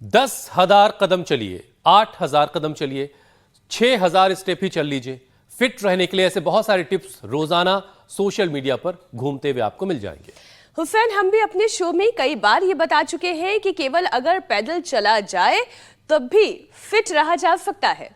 10,000 कदम चलिए, 8,000 कदम चलिए, 6,000 स्टेप ही चल लीजिए। फिट रहने के लिए ऐसे बहुत सारे टिप्स रोजाना सोशल मीडिया पर घूमते हुए आपको मिल जाएंगे। हुसैन, हम भी अपने शो में कई बार ये बता चुके हैं कि केवल अगर पैदल चला जाए तब भी फिट रहा जा सकता है,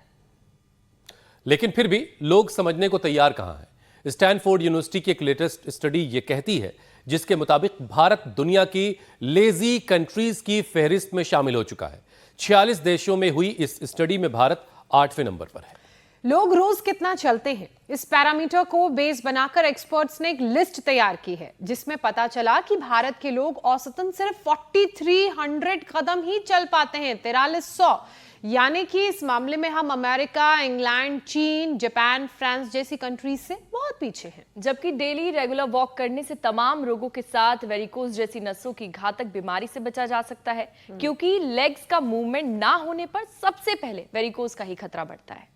लेकिन फिर भी लोग समझने को तैयार कहां है। स्टैनफोर्ड यूनिवर्सिटी की एक लेटेस्ट स्टडी ये कहती है, जिसके मुताबिक भारत दुनिया की लेजी कंट्रीज की फहरिस्त में शामिल हो चुका है। 46 देशों में हुई इस स्टडी में भारत 8वें नंबर पर है। लोग रोज कितना चलते हैं, इस पैरामीटर को बेस बनाकर एक्सपर्ट्स ने एक लिस्ट तैयार की है, जिसमें पता चला कि भारत के लोग औसतन सिर्फ 4300 कदम ही चल पाते हैं, 4300। यानी कि इस मामले में हम अमेरिका, इंग्लैंड, चीन, जापान, फ्रांस जैसी कंट्रीज से बहुत पीछे हैं। जबकि डेली रेगुलर वॉक करने से तमाम रोगों के साथ वेरिकोज जैसी नसों की घातक बीमारी से बचा जा सकता है, क्योंकि लेग्स का मूवमेंट ना होने पर सबसे पहले वेरिकोज का ही खतरा बढ़ता है।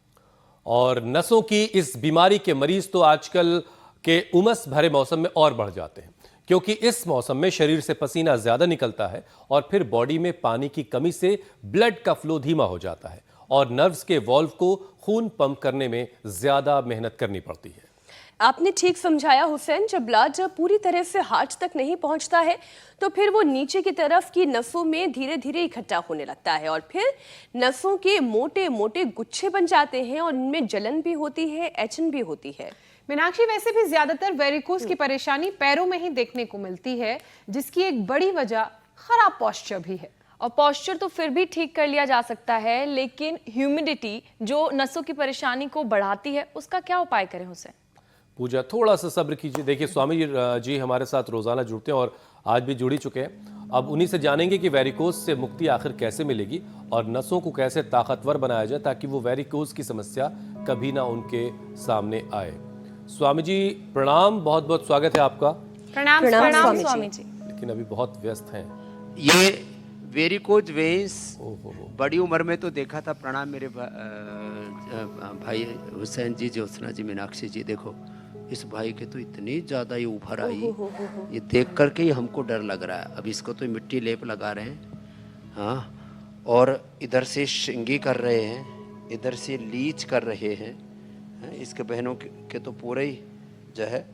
और नसों की इस बीमारी के मरीज तो आजकल के उमस भरे मौसम में और बढ़ जाते हैं, क्योंकि इस मौसम में शरीर से पसीना ज्यादा निकलता है और फिर बॉडी में पानी की कमी से ब्लड का फ्लो धीमा हो जाता है और नर्व्स के वॉल्व को खून पंप करने में ज्यादा मेहनत करनी पड़ती है। आपने ठीक समझाया हुसैन, जब ब्लड पूरी तरह से हार्ट तक नहीं पहुंचता है तो फिर वो नीचे की तरफ की नसों में धीरे धीरे इकट्ठा होने लगता है और फिर नसों के मोटे मोटे गुच्छे बन जाते हैं और इनमें जलन भी होती है, ऐंठन भी होती है। मीनाक्षी, वैसे भी ज्यादातर वेरिकोज की परेशानी पैरों में ही देखने को मिलती है, जिसकी एक बड़ी वजह खराब पोस्चर भी है। और पोस्चर तो फिर भी ठीक कर लिया जा सकता है, लेकिन ह्यूमिडिटी जो नसों की परेशानी को बढ़ाती है, उसका क्या उपाय करें हुसैन? पूजा, थोड़ा सा सब्र कीजिए। देखिए, स्वामी जी हमारे साथ रोजाना जुड़ते हैं और आज भी जुड़ी चुके हैं। अब उन्हीं से जानेंगे कि वेरिकोज से मुक्ति आखिर कैसे मिलेगी और नसों को कैसे ताकतवर बनाया जाए ताकि वो वेरिकोज की समस्या कभी ना उनके सामने आए। स्वामी जी प्रणाम, बहुत बहुत स्वागत है आपका। प्रणाम स्वामी जी। लेकिन अभी बहुत व्यस्त हैं। ये वेरिकोज वेन्स बड़ी उम्र में तो देखा था। प्रणाम मेरे भाई हुसैन जी, ज्योत्सना जी, मीनाक्षी जी। देखो इस भाई के तो इतनी ज़्यादा ये उभर आई, ये देख करके ही हमको डर लग रहा है। अब इसको तो मिट्टी लेप लगा रहे हैं, हाँ, और इधर से शिंगी कर रहे हैं, इधर से लीच कर रहे हैं। इसके बहनों के तो पूरे ही जो है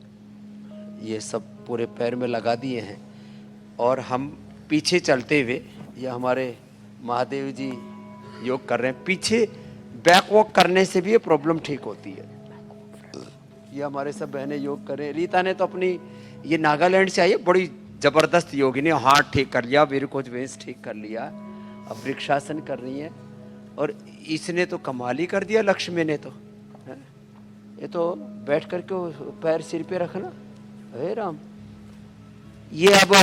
ये सब पूरे पैर में लगा दिए हैं। और हम पीछे चलते हुए, ये हमारे महादेव जी योग कर रहे हैं। पीछे बैक वॉक करने से भी ये प्रॉब्लम ठीक होती है। ये हमारे सब बहनें योग कर रहे हैं। रीता ने तो अपनी, ये नागालैंड से आई है, बड़ी जबरदस्त योगिनी, हार्ट ठीक कर लिया, वेरिकोज वेन्स ठीक कर लिया, अब वृक्षासन कर रही है। और इसने तो कमाल ही कर दिया, लक्ष्मी ने तो। ये तो बैठ करके पैर सिर पे रखना, हे राम। ये अब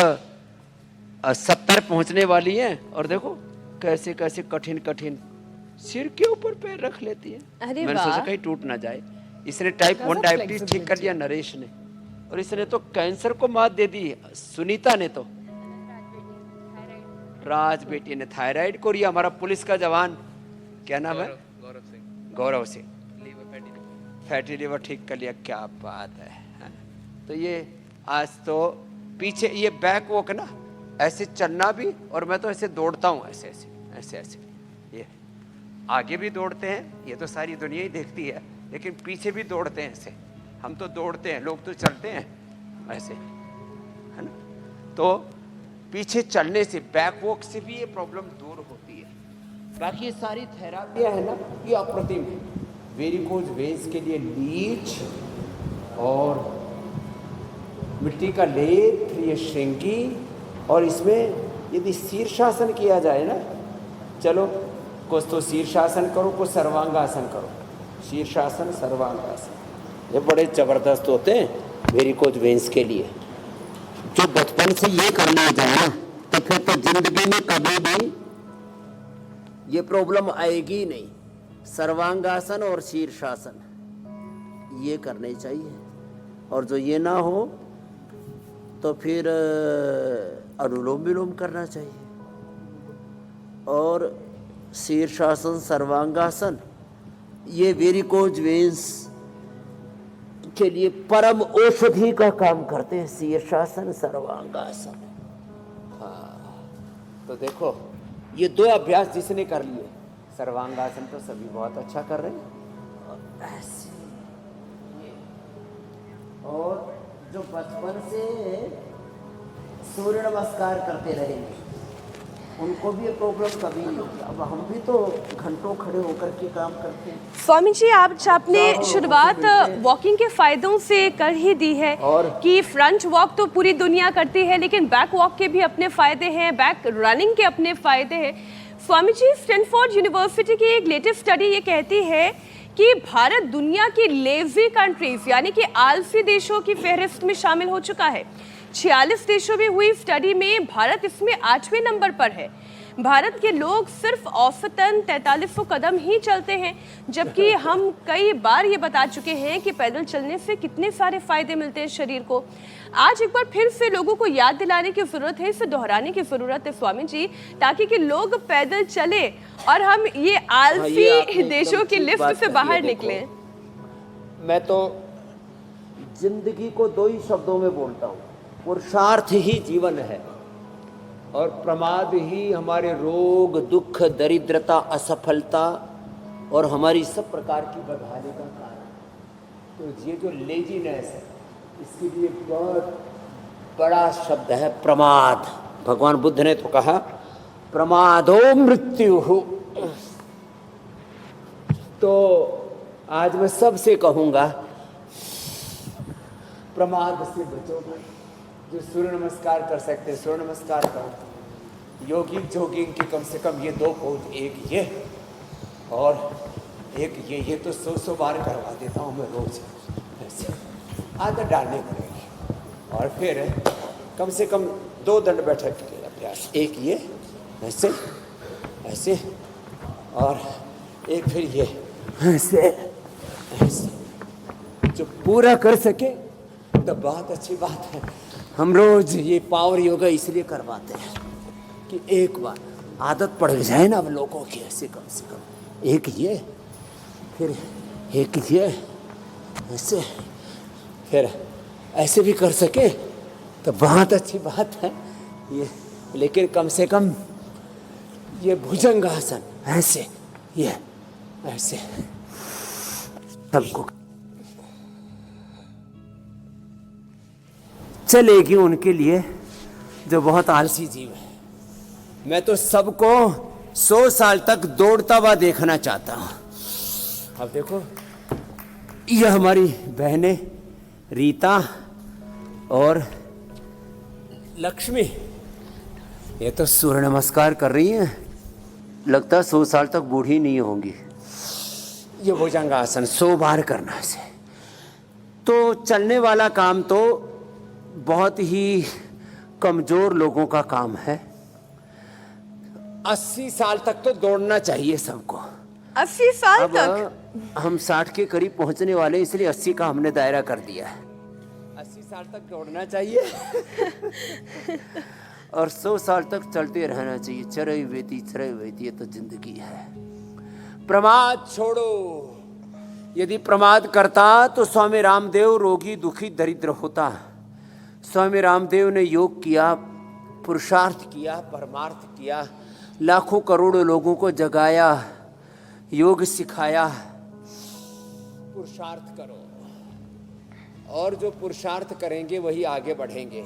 70 पहुंचने वाली है और देखो कैसे कैसे कठिन कठिन सिर के ऊपर पैर रख लेती है। मैंने सोचा कहीं टूट ना जाए। इसने टाइप 1 डायबिटीज ठीक कर लिया, नरेश ने। और इसने तो कैंसर को मात दे दी, सुनीता ने तो। राज बेटी ने थायराइड को। रिया हमारा पुलिस का जवान, क्या नाम है, गौरव सिंह, फैटी लिवर ठीक कर लिया। क्या बात है। तो ये आज तो पीछे ये बैक वॉक ना, ऐसे चलना भी, और मैं तो ऐसे दौड़ता हूँ, ऐसे ऐसे ऐसे ऐसे। ये आगे भी दौड़ते हैं, ये तो सारी दुनिया ही देखती है, लेकिन पीछे भी दौड़ते हैं ऐसे। हम तो दौड़ते हैं, लोग तो चलते हैं ऐसे, है ना। तो पीछे चलने से, बैक वॉक से भी ये प्रॉब्लम दूर होती है। बाकी ये सारी थेरापियाँ है ना, ये अप्रतिम है। वेरिकोज वेन्स के लिए लीच और मिट्टी का लेप, फिर ये श्रृंगी, और इसमें यदि शीर्षासन किया जाए ना, चलो कुछ तो शीर्षासन करो, कुछ सर्वांगासन करो। शीर्षासन, सर्वांगासन, ये बड़े जबरदस्त होते हैं वेरिकोज वेन्स के लिए। जो बचपन से ये करना जाए तो फिर तो जिंदगी में कभी भी ये प्रॉब्लम आएगी नहीं। सर्वांगासन और शीर्षासन ये करने चाहिए, और जो ये ना हो तो फिर अनुलोम विलोम करना चाहिए। और शीर्षासन, सर्वांगासन ये वेरिकोज वेन्स के लिए परम औषधि का काम करते हैं, शीर्षासन, सर्वांगासन। हाँ, तो देखो ये 2 अभ्यास जिसने कर लिए, सर्वांगासन तो सभी बहुत अच्छा कर रहे हैं। और ऐसे, और जो बचपन से सूर्य नमस्कार करते रहेंगे उनको भी ये प्रॉब्लम कभी नहीं होगी। अब हम भी तो घंटों खड़े होकर के काम करते हैं। स्वामी जी, आज आपने शुरुआत वॉकिंग के फायदों से कर ही दी है कि फ्रंट वॉक तो पूरी दुनिया करती है, लेकिन बैक वॉक के भी अपने फायदे हैं, बैक रनिंग के अपने फायदे हैं। स्वामी जी, स्टैनफोर्ड यूनिवर्सिटी की एक लेटेस्ट स्टडी ये कहती है कि भारत दुनिया की लेजी कंट्रीज यानी कि आलसी देशों की फहरिस्त में शामिल हो चुका है। 46 देशों में हुई स्टडी में भारत इसमें 8वें नंबर पर है। भारत के लोग सिर्फ औसतन 4300 कदम ही चलते हैं, जबकि हम कई बार ये बता चुके हैं कि पैदल चलने से कितने सारे फायदे मिलते हैं शरीर को। आज एक बार फिर से लोगों को याद दिलाने की जरूरत है, इसे दोहराने की जरूरत है स्वामी जी, ताकि कि लोग पैदल चले और हम ये आलसी देशों की लिस्ट से बाहर निकले। मैं तो जिंदगी को 2 ही शब्दों में बोलता हूँ, पुरुषार्थ ही जीवन है और प्रमाद ही हमारे रोग, दुख, दरिद्रता, असफलता और हमारी सब प्रकार की बदहाली का कारण। तो ये जो लेजीनेस है, इसके लिए बहुत बड़ा शब्द है प्रमाद। भगवान बुद्ध ने तो कहा प्रमादो मृत्यु। तो आज मैं सबसे कहूँगा प्रमाद से बचो भाई। जो सूर्य नमस्कार कर सकते हैं सूर्य नमस्कार करो। योगिंग जोगिंग की कम से कम ये 2 पोज, एक ये और एक ये तो 100 बार करवा देता हूँ मैं रोज। ऐसे आदत डालनी पड़ेगी। और फिर कम से कम 2 दंड बैठक के अभ्यास, एक ये ऐसे ऐसे और एक फिर ये ऐसे ऐसे। जो पूरा कर सके तो बहुत अच्छी बात है। हम रोज ये पावर योगा इसलिए करवाते हैं कि एक बार आदत पड़ जाए ना अब लोगों की, ऐसे कम से कम एक ये फिर एक ये ऐसे, फिर ऐसे भी कर सके तो बहुत अच्छी बात है ये। लेकिन कम से कम ये भुजंगासन ऐसे, ये ऐसे सबको चलेगी उनके लिए जो बहुत आलसी जीव है। मैं तो सबको 100 साल तक दौड़ता हुआ देखना चाहता हूँ। अब देखो ये हमारी बहनें रीता और लक्ष्मी, ये तो सूर्य नमस्कार कर रही हैं, लगता है 100 साल तक बूढ़ी नहीं होंगी। ये भुजंगासन 100 बार करना से तो चलने वाला काम तो बहुत ही कमजोर लोगों का काम है। 80 साल तक तो दौड़ना चाहिए सबको। 80 साल अब तक हम 60 के करीब पहुंचने वाले, इसलिए 80 का हमने दायरा कर दिया है। 80 साल तक दौड़ना चाहिए और 100 साल तक चलते रहना चाहिए। चरई वेती ये तो जिंदगी है। प्रमाद छोड़ो। यदि प्रमाद करता तो स्वामी रामदेव रोगी दुखी दरिद्र होता। स्वामी रामदेव ने योग किया, पुरुषार्थ किया, परमार्थ किया, लाखों करोड़ों लोगों को जगाया, योग सिखाया। पुरुषार्थ करो और जो पुरुषार्थ करेंगे वही आगे बढ़ेंगे।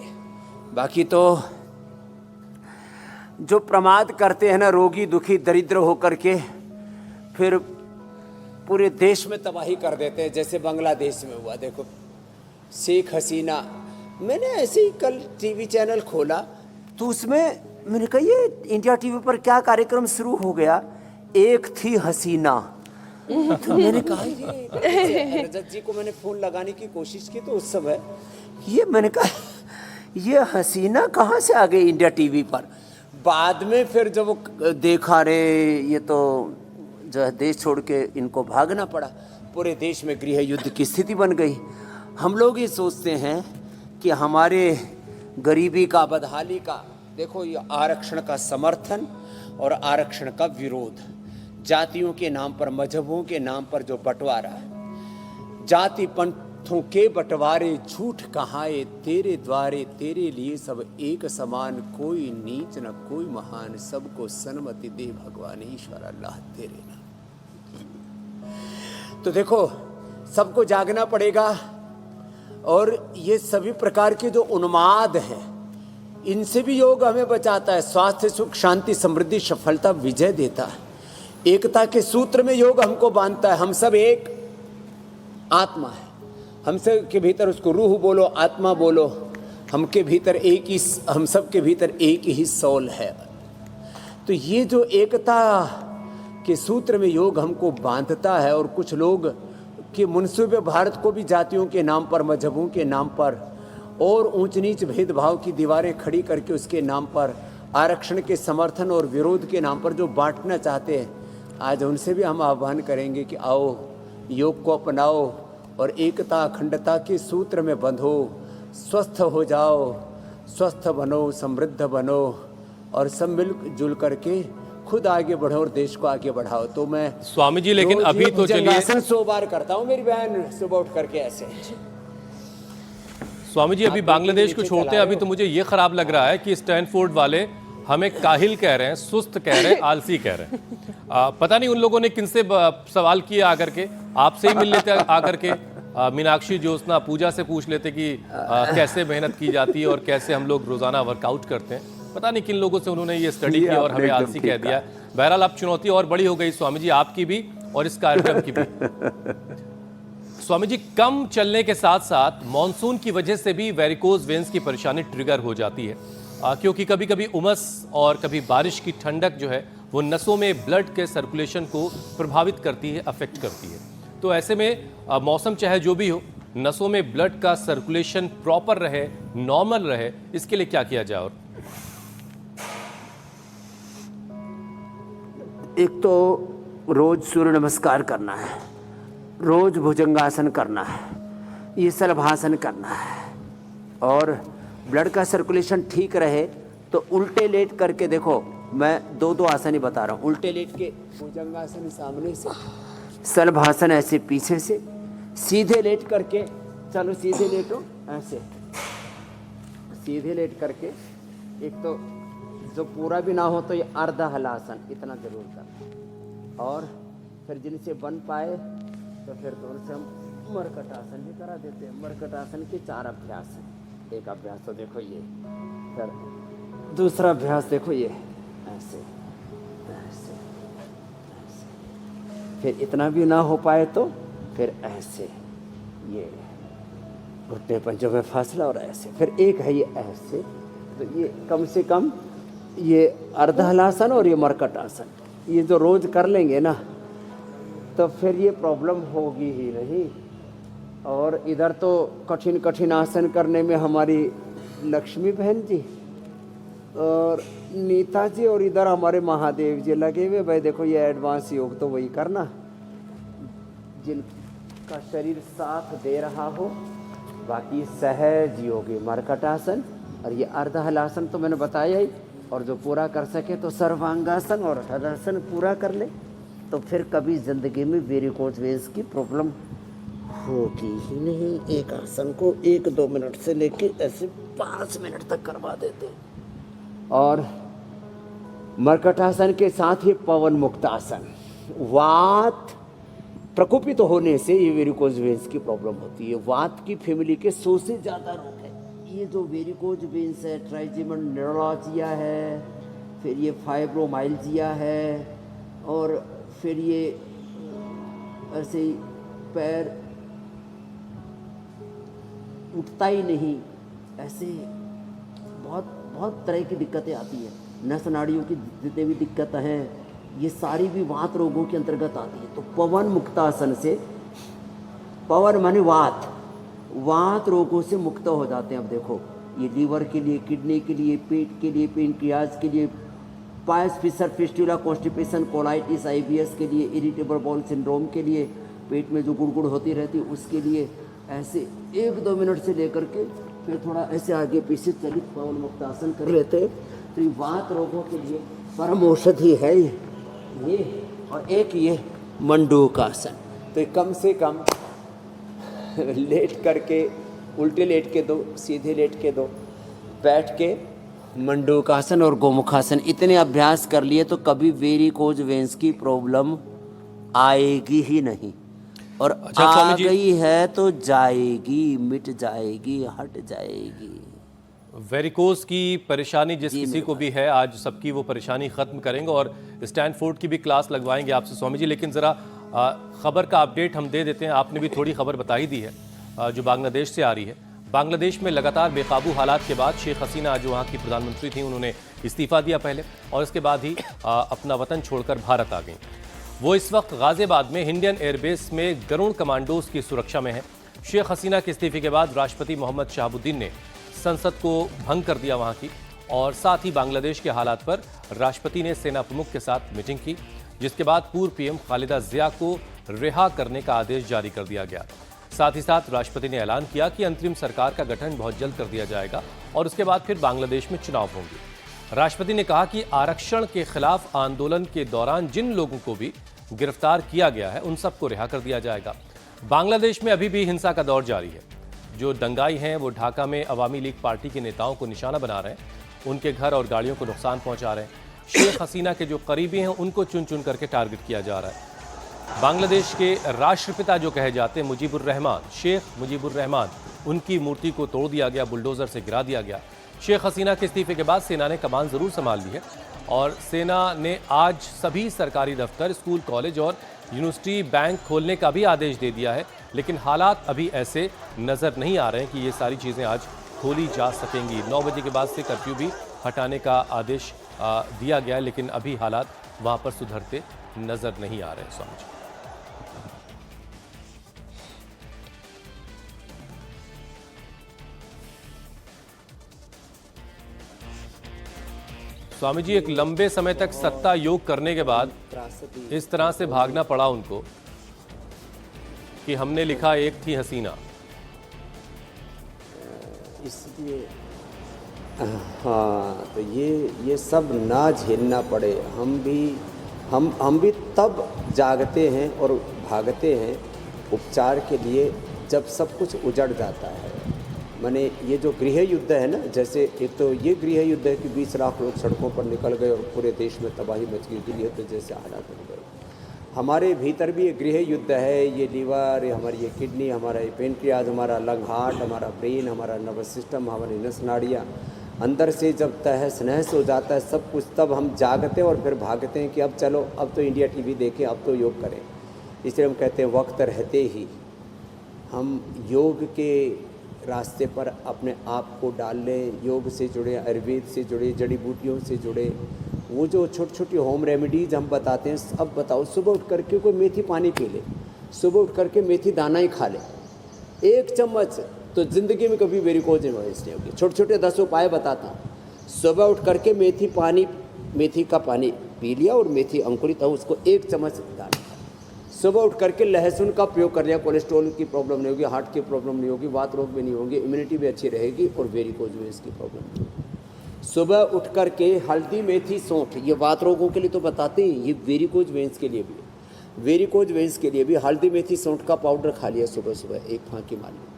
बाकी तो जो प्रमाद करते हैं ना, रोगी दुखी दरिद्र होकर के, फिर पूरे देश में तबाही कर देते हैं। जैसे बांग्लादेश में हुआ, देखो शेख हसीना। मैंने ऐसे ही कल टीवी चैनल खोला तो उसमें मैंने कहा ये इंडिया टीवी पर क्या कार्यक्रम शुरू हो गया, एक थी हसीना। तो मैंने कहा ये रजत जी को मैंने फोन लगाने की कोशिश की तो उस समय ये मैंने कहा ये हसीना कहाँ से आ गई इंडिया टीवी पर। बाद में फिर जब वो देखा, रे ये तो जो है देश छोड़ के इनको भागना पड़ा, पूरे देश में गृह युद्ध की स्थिति बन गई। हम लोग ये सोचते हैं कि हमारे गरीबी का, बदहाली का, देखो ये आरक्षण का समर्थन और आरक्षण का विरोध, जातियों के नाम पर, मजहबों के नाम पर जो बंटवारा है, जाति पत्थों के बंटवारे झूठ कहाए तेरे द्वारे, तेरे लिए सब एक समान, कोई नीच न कोई महान, सबको सन्मति दे भगवान ईश्वर अल्लाह तेरे नाम। तो देखो सबको जागना पड़ेगा, और ये सभी प्रकार के जो उन्माद हैं इनसे भी योग हमें बचाता है। स्वास्थ्य, सुख, शांति, समृद्धि, सफलता, विजय देता है। एकता के सूत्र में योग हमको बांधता है। हम सब एक आत्मा है, हम सब के भीतर, उसको रूह बोलो, आत्मा बोलो, हमके भीतर एक ही, हम सब के भीतर एक ही सोल है। तो ये जो एकता के सूत्र में योग हमको बांधता है, और कुछ लोग कि मुनसूबे भारत को भी जातियों के नाम पर, मजहबों के नाम पर और ऊंच नीच भेदभाव की दीवारें खड़ी करके उसके नाम पर, आरक्षण के समर्थन और विरोध के नाम पर जो बांटना चाहते हैं, आज उनसे भी हम आह्वान करेंगे कि आओ योग को अपनाओ और एकता अखंडता के सूत्र में बंधो, स्वस्थ हो जाओ, स्वस्थ बनो, समृद्ध बनो, और सब मिलजुल करके खुद आगे बढ़ो और देश को आगे बढ़ाओ। तो मैं स्वामी जी, लेकिन अभी तो चलिए 100 बार करता हूँ, मेरी बहन सुबह उठ करके ऐसे। स्वामी जी, अभी बांग्लादेश को छोड़ते हैं, अभी तो मुझे ये खराब लग रहा है कि स्टैनफोर्ड वाले हमें काहिल कह रहे हैं, सुस्त कह रहे हैं, आलसी कह रहे हैं। पता नहीं उन लोगों ने किनसे सवाल किया आकर के, आपसे ही मिल लेते आकर के, मीनाक्षी, ज्योत्सना, पूजा से पूछ लेते कि कैसे मेहनत की जाती है और कैसे हम लोग रोजाना वर्कआउट करते हैं। पता नहीं किन लोगों से उन्होंने ये स्टडी की और हमें आलसी कह दिया। बहरहाल अब चुनौती और बड़ी हो गई स्वामी जी, आपकी भी और इस कार्यक्रम की भी। स्वामी जी, कम चलने के साथ साथ मॉनसून की वजह से भी वेरिकोज वेन्स की परेशानी ट्रिगर हो जाती है, क्योंकि कभी कभी उमस और कभी बारिश की ठंडक जो है वो नसों में ब्लड के सर्कुलेशन को प्रभावित करती है, अफेक्ट करती है। तो ऐसे में मौसम चाहे जो भी हो, नसों में ब्लड का सर्कुलेशन प्रॉपर रहे, नॉर्मल रहे, इसके लिए क्या किया जाए? और एक तो रोज सूर्य नमस्कार करना है, रोज भुजंगासन करना है, ये शलभासन करना है, और ब्लड का सर्कुलेशन ठीक रहे तो उल्टे लेट करके देखो, मैं दो आसन ही बता रहा हूँ। उल्टे लेट के भुजंगासन सामने से, शलभासन ऐसे पीछे से, सीधे लेट करके, चलो सीधे लेटो ऐसे, सीधे लेट करके, एक तो जो पूरा भी ना हो तो ये अर्धा हलासन इतना जरूर करना, और फिर जिनसे बन पाए तो फिर तो उनसे हम मरकटासन भी करा देते हैं। मरकटासन के 4 अभ्यास हैं। एक अभ्यास तो देखो ये, फिर दूसरा अभ्यास देखो ये ऐसे ऐसे ऐसे, फिर इतना भी ना हो पाए तो फिर ऐसे, ये घुटने पंजों में फासला, और ऐसे, फिर एक है ये ऐसे। तो ये कम से कम ये अर्धा हलासन और ये मरकट आसन, ये जो रोज कर लेंगे ना तो फिर ये प्रॉब्लम होगी ही नहीं। और इधर तो कठिन कठिन आसन करने में हमारी लक्ष्मी बहन जी और नीता जी, और इधर हमारे महादेव जी लगे हुए। भाई देखो ये एडवांस योग तो वही करना जिनका शरीर साथ दे रहा हो, बाकी सहज योगी मरकट आसन और ये अर्ध हलासन तो मैंने बताया ही। और जो पूरा कर सके तो सर्वांगासन और हलासन पूरा कर ले, तो फिर कभी जिंदगी में वेरिकोज वेन्स की प्रॉब्लम होगी ही नहीं। एक आसन को 1-2 मिनट से लेके ऐसे 5 मिनट तक करवा देते। और मरकटासन के साथ ही पवन मुक्त आसन, वात प्रकोपित होने से ये वेरिकोज वेन्स की प्रॉब्लम होती है। वात की फैमिली के 100 से ज़्यादा रोग है। ये जो वेरिकोज वेन्स है, ट्राइजेमिनल न्यूरोलॉजिया है, फिर ये फाइब्रोमाइल्जिया है, और फिर ये ऐसे ही पैर उठता ही नहीं, ऐसे बहुत तरह की दिक्कतें आती हैं। नस नाड़ियों की जितनी भी दिक्कतें हैं, ये सारी भी वात रोगों के अंतर्गत आती है। तो पवन मुक्तासन से, पवन माने वात रोगों से मुक्त हो जाते हैं। अब देखो ये लीवर के लिए, किडनी के लिए, पेट के लिए, पेनक्रियाज के लिए, piles fissure fistula, constipation, colitis, IBS के लिए, इरिटेबल बाउल सिंड्रोम के लिए, पेट में जो गुड़गुड़ होती रहती है उसके लिए, ऐसे 1-2 मिनट से लेकर के फिर थोड़ा ऐसे आगे पीछे चलित पवन मुक्तासन कर लेते हैं। तो ये वात रोगों के लिए परम औषधि है ये। और एक ये मंडूकासन, तो कम से कम लेट करके, उल्टे लेट के दो, सीधे लेट के दो, बैठ के मंडूकासन और गोमुखासन इतने अभ्यास कर लिए तो कभी वेरिकोज वेंस की प्रॉब्लम आएगी ही नहीं। और अच्छा, आ स्वामी जी। गई है तो जाएगी, मिट जाएगी, हट जाएगी। वेरिकोज की परेशानी जिस किसी को भी है, आज सबकी वो परेशानी खत्म करेंगे और स्टैनफोर्ड की भी क्लास लगवाएंगे आपसे स्वामी जी। लेकिन ज़रा खबर का अपडेट हम दे देते हैं। आपने भी थोड़ी खबर बता ही दी है जो बांग्लादेश से आ रही है। बांग्लादेश में लगातार बेकाबू हालात के बाद शेख हसीना जो वहाँ की प्रधानमंत्री थी, उन्होंने इस्तीफा दिया पहले और इसके बाद ही अपना वतन छोड़कर भारत आ गई। वो इस वक्त गाजियाबाद में इंडियन एयरबेस में गरुड़ कमांडोज की सुरक्षा में है। शेख हसीना के इस्तीफे के बाद राष्ट्रपति मोहम्मद शहाबुद्दीन ने संसद को भंग कर दिया वहाँ की, और साथ ही बांग्लादेश के हालात पर राष्ट्रपति ने सेना प्रमुख के साथ मीटिंग की, जिसके बाद पूर्व पीएम खालिदा जिया को रिहा करने का आदेश जारी कर दिया गया। साथ ही साथ राष्ट्रपति ने ऐलान किया कि अंतरिम सरकार का गठन बहुत जल्द कर दिया जाएगा और उसके बाद फिर बांग्लादेश में चुनाव होंगे। राष्ट्रपति ने कहा कि आरक्षण के खिलाफ आंदोलन के दौरान जिन लोगों को भी गिरफ्तार किया गया है उन सबको रिहा कर दिया जाएगा। बांग्लादेश में अभी भी हिंसा का दौर जारी है। जो दंगाई हैं वो ढाका में अवामी लीग पार्टी के नेताओं को निशाना बना रहे हैं, उनके घर और गाड़ियों को नुकसान पहुंचा रहे हैं। शेख हसीना के जो करीबी हैं उनको चुन चुन करके टारगेट किया जा रहा है। बांग्लादेश के राष्ट्रपिता जो कहे जाते हैं मुजीबुर रहमान, शेख मुजीबुर रहमान, उनकी मूर्ति को तोड़ दिया गया, बुलडोजर से गिरा दिया गया। शेख हसीना के इस्तीफे के बाद सेना ने कमान जरूर संभाल ली है और सेना ने आज सभी सरकारी दफ्तर, स्कूल, कॉलेज और यूनिवर्सिटी, बैंक खोलने का भी आदेश दे दिया है। लेकिन हालात अभी ऐसे नज़र नहीं आ रहे हैं कि ये सारी चीज़ें आज खोली जा सकेंगी। 9 बजे के बाद से कर्फ्यू भी हटाने का आदेश दिया गया है, लेकिन अभी हालात वहाँ पर सुधरते नज़र नहीं आ रहे। स्वामी जी, स्वामी जी, एक लंबे समय तक सत्ता योग करने के बाद इस तरह से भागना पड़ा उनको कि हमने लिखा एक थी हसीना। इसलिए हाँ, तो ये सब ना झेलना पड़े। हम भी तब जागते हैं और भागते हैं उपचार के लिए जब सब कुछ उजड़ जाता है। माने ये जो गृह युद्ध है ना, जैसे एक तो ये गृह युद्ध है कि 20 लाख लोग सड़कों पर निकल गए और पूरे देश में तबाही मच गई, गृह युद्ध जैसे हालात हो गए। हमारे भीतर भी ये गृह युद्ध है। ये लीवर, हमारी ये किडनी, हमारा ये पेनक्रियाज, हमारा लंग, हार्ट, हमारा ब्रेन, हमारा नर्वस सिस्टम, हमारी नस नाड़ियाँ अंदर से जब तहस नहस हो जाता है सब कुछ, तब हम जागते हैं और फिर भागते हैं कि अब चलो, अब तो इंडिया टीवी देखें, अब तो योग करें। इसलिए हम कहते हैं वक्त रहते ही हम योग के रास्ते पर अपने आप को डाल लें। योग से जुड़े, आयुर्वेद से जुड़े, जड़ी बूटियों से जुड़े, वो जो छोटी छोटी होम रेमेडीज़ हम बताते हैं। अब बताओ, सुबह उठ करके कोई मेथी पानी पी ले, सुबह उठ करके मेथी दाना ही खा ले 1 चम्मच, तो ज़िंदगी में कभी वेरिकोज नहीं होगी। छोटे छोटे 10 उपाय बताता हूँ। सुबह उठ करके मेथी का पानी पी लिया और मेथी अंकुरित हो उसको 1 चम्मच दाना। सुबह उठ करके लहसुन का प्रयोग कर लिया, कोलेस्ट्रॉल की प्रॉब्लम नहीं होगी, हार्ट की प्रॉब्लम नहीं होगी, वात रोग भी नहीं होंगे, इम्यूनिटी भी अच्छी रहेगी और वेरिकोज वेंस की प्रॉब्लम नहीं होगी। सुबह उठ करके हल्दी, मेथी, सौंठ, ये वात रोगों के लिए तो बताते हैं, ये वेरिकोज वेंस के लिए भी। वेरिकोज वेंस के लिए भी हल्दी, मेथी, सौंठ का पाउडर खा लिया सुबह सुबह, 1 फांकी मार ली।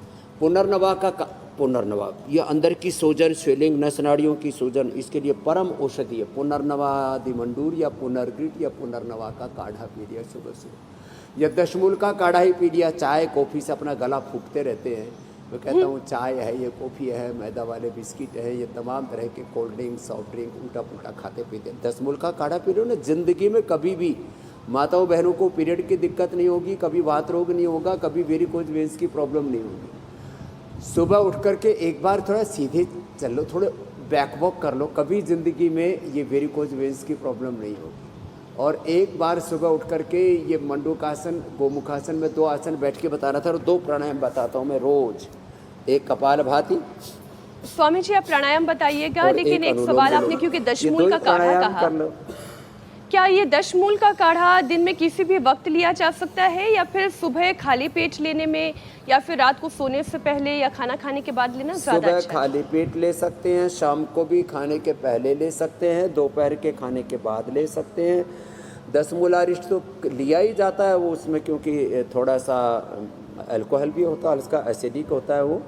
पुनर्नवा, ये अंदर की सूजन, स्वेलिंग, नस नाड़ियों की सूजन, इसके लिए परम औषधि है। पुनर्नवा दिमंडूर या पुनर्ग्रिट या पुनर्नवा का काढ़ा पी लिया सुबह सुबह, या दशमूल का काढ़ा ही पी लिया। चाय कॉफ़ी से अपना गला फूकते रहते हैं, मैं कहता हूँ चाय है, ये कॉफ़ी है, मैदा वाले बिस्किट है, ये तमाम तरह के कोल्ड ड्रिंक, सॉफ्ट ड्रिंक उल्टा पुल्टा खाते पीते। दशमूल का काढ़ा पी लो ना, ज़िंदगी में कभी भी माताओं बहनों को पीरियड की दिक्कत नहीं होगी, कभी वात रोग नहीं होगा, कभी वेरिकोज वेंस की प्रॉब्लम नहीं होगी। सुबह उठ करके एक बार थोड़ा सीधे चल लो, थोड़े बैक वॉक कर लो, कभी ज़िंदगी में ये वेरिकोज वेंस की प्रॉब्लम नहीं होगी। और एक बार सुबह उठ करके ये मंडूकासन, गोमुखासन में 2 आसन बैठ के बता रहा था और 2 प्राणायाम बताता हूँ मैं रोज़। एक कपालभाति। स्वामी जी, आप प्राणायाम बताइएगा, लेकिन एक सवाल आपने, क्योंकि दशमूल का काढ़ा कहा, क्या ये दशमूल का काढ़ा दिन में किसी भी वक्त लिया जा सकता है, या फिर सुबह खाली पेट लेने में, या फिर रात को सोने से पहले या खाना खाने के बाद लेना ज़्यादा अच्छा? सुबह खाली पेट ले सकते हैं, शाम को भी खाने के पहले ले सकते हैं, दोपहर के खाने के बाद ले सकते हैं। दशमूलारिष्ट तो लिया ही जाता है वो उसमें, क्योंकि थोड़ा सा अल्कोहल भी होता है, इसका एसिडिक होता है वो,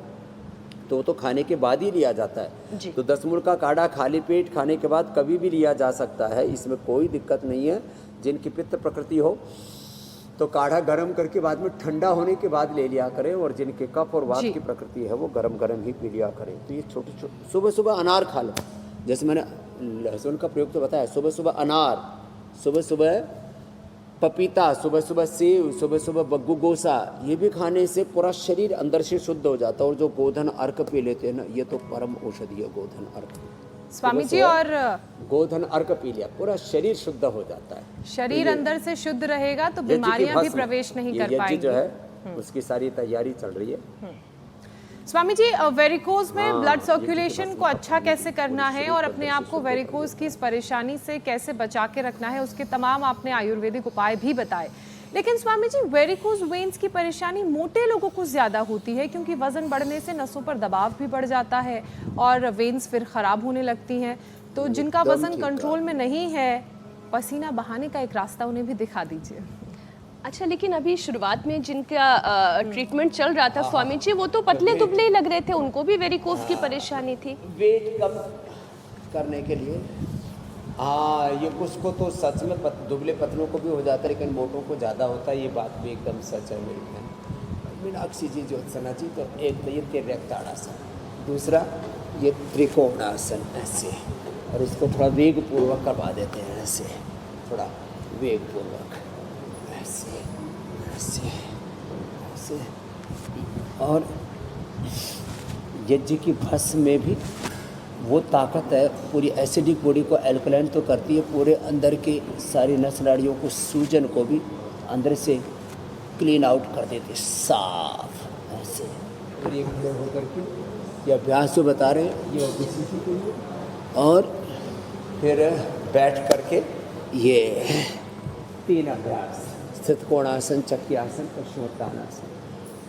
तो वो तो खाने के बाद ही लिया जाता है। जी। तो 10 मूल का काढ़ा खाली पेट खाने के बाद कभी भी लिया जा सकता है, इसमें कोई दिक्कत नहीं है। जिनकी पित्त प्रकृति हो तो काढ़ा गर्म करके बाद में ठंडा होने के बाद ले लिया करें, और जिनके कफ और वात जी। की प्रकृति है वो गरम गरम ही पी लिया करें। तो ये छोटे छोटे सुबह सुबह अनार खा लो, जैसे मैंने लहसुन का प्रयोग तो बताया, सुबह सुबह अनार, सुबह सुबह पपीता, सुबह सुबह सेव, सुबह सुबह बग्गू गोसा, ये भी खाने से पूरा शरीर अंदर से शुद्ध हो जाता है। और जो गोधन अर्क पी लेते हैं ना, ये तो परम औषधि है गोधन अर्क। स्वामी जी, सुबह और गोधन अर्क पी लिया, पूरा शरीर शुद्ध हो जाता है। शरीर अंदर से शुद्ध रहेगा तो यज्ञ की बीमारियां भी भस्म, प्रवेश नहीं ये कर यज्ञ पाएंगी। जो है उसकी सारी तैयारी चल रही है। स्वामी जी, वेरिकोज में ब्लड सर्कुलेशन को अच्छा कैसे करना है और अपने आप को वेरिकोज की इस परेशानी से कैसे बचा के रखना है, उसके तमाम आपने आयुर्वेदिक उपाय भी बताए। लेकिन स्वामी जी, वेरिकोज वेन्स की परेशानी मोटे लोगों को ज्यादा होती है, क्योंकि वजन बढ़ने से नसों पर दबाव भी बढ़ जाता है और वेन्स फिर खराब होने लगती हैं। तो जिनका एकदम वजन ठीक कंट्रोल में नहीं है, पसीना बहाने का एक रास्ता उन्हें भी दिखा दीजिए। अच्छा, लेकिन अभी शुरुआत में जिनका ट्रीटमेंट चल रहा था स्वामी जी, वो तो पतले दुबले ही लग रहे थे, उनको भी वेरिकोज की परेशानी थी। वेट कम करने के लिए, हाँ, ये कुछ को तो सच में दुबले पतलों को भी हो जाता है, लेकिन मोटों को ज़्यादा होता है, ये बात भी एकदम सच है मेरी बहन मीनाक्षी जी, ज्योत्सना जी। तो एक तो ये तिर्यकताड़ासन, दूसरा ये त्रिकोणासन ऐसे, और इसको थोड़ा वेग पूर्वक करवा देते हैं ऐसे, थोड़ा वेग पूर्वक ऐसे ऐसे ऐसे। और यज्ञ की भस्म में भी वो ताकत है, पूरी एसिडिक बॉडी को एल्कलाइन तो करती है, पूरे अंदर के सारी नस नाड़ियों को, सूजन को भी अंदर से क्लीन आउट कर देती है, साफ ऐसे। और ये खड़े होकर के ये अभ्यास जो बता रहे हैं, ये ओबेसिटी के लिए, और फिर बैठ करके ये 3 अभ्यास, स्थित कोणासन, चक्रियासन, पश्चिमोत्तानासन,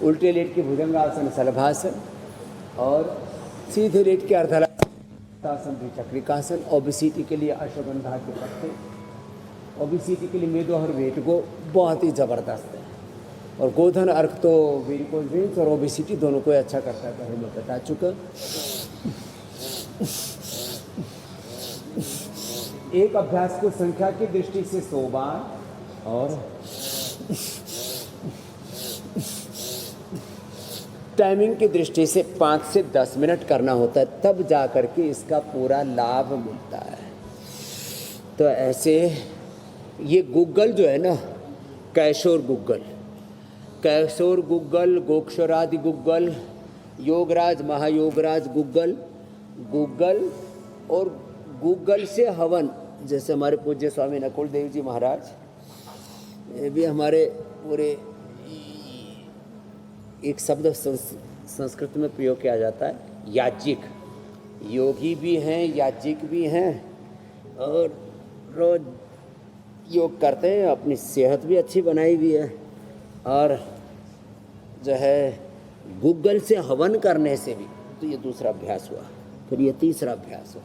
उल्टे लेट के भुजंगासन, शलभासन, और सीधे लेट के अर्धहलासन, द्विचक्रिकासन। ओबेसिटी के लिए अश्वगंधा के पत्ते, ओबेसिटी के लिए मेदोहर वेट को बहुत ही ज़बरदस्त है। और गोधन अर्क तो वेरिकोज वेन्स और ओबेसिटी दोनों को अच्छा करता है, पहले मैं बता चुका। एक अभ्यास को संख्या की दृष्टि से 100 बार और टाइमिंग की दृष्टि से 5 से 10 मिनट करना होता है, तब जा कर के इसका पूरा लाभ मिलता है। तो ऐसे ये गूगल जो है ना, कैशोर गूगल, कैशोर गूगल, गोक्षरादि गूगल, योगराज, महायोगराज गूगल, गूगल और गूगल से हवन, जैसे हमारे पूज्य स्वामी नकुल देव जी महाराज, ये भी हमारे पूरे एक शब्द संस्कृत में प्रयोग किया जाता है, याज्ञिक। योगी भी हैं, याज्ञिक भी हैं, और रोज योग करते हैं, अपनी सेहत भी अच्छी बनाई हुई है। और जो है गूगल से हवन करने से भी, तो ये दूसरा अभ्यास हुआ। फिर ये तीसरा अभ्यास हुआ,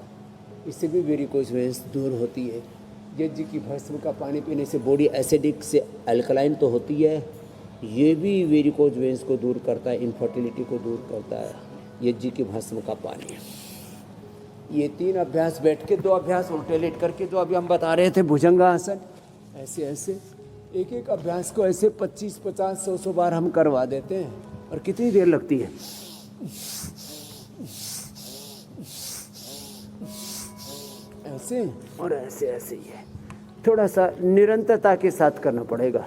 इससे भी वेरिकोज वेन्स दूर होती है। यज्ञ की भस्म का पानी पीने से बॉडी एसिडिक से अल्कलाइन तो होती है, ये भी वेरिकोज वेन्स को दूर करता है, इनफर्टिलिटी को दूर करता है यज्ञ की भस्म का पानी। ये 3 अभ्यास बैठ के, 2 अभ्यास उल्टे लेट करके, जो अभी हम बता रहे थे भुजंगासन, ऐसे ऐसे एक एक अभ्यास को ऐसे 25, 50, 100 बार हम करवा देते हैं। और कितनी देर लगती है, ऐसे और ऐसे ऐसे ही है। थोड़ा सा निरंतरता के साथ करना पड़ेगा।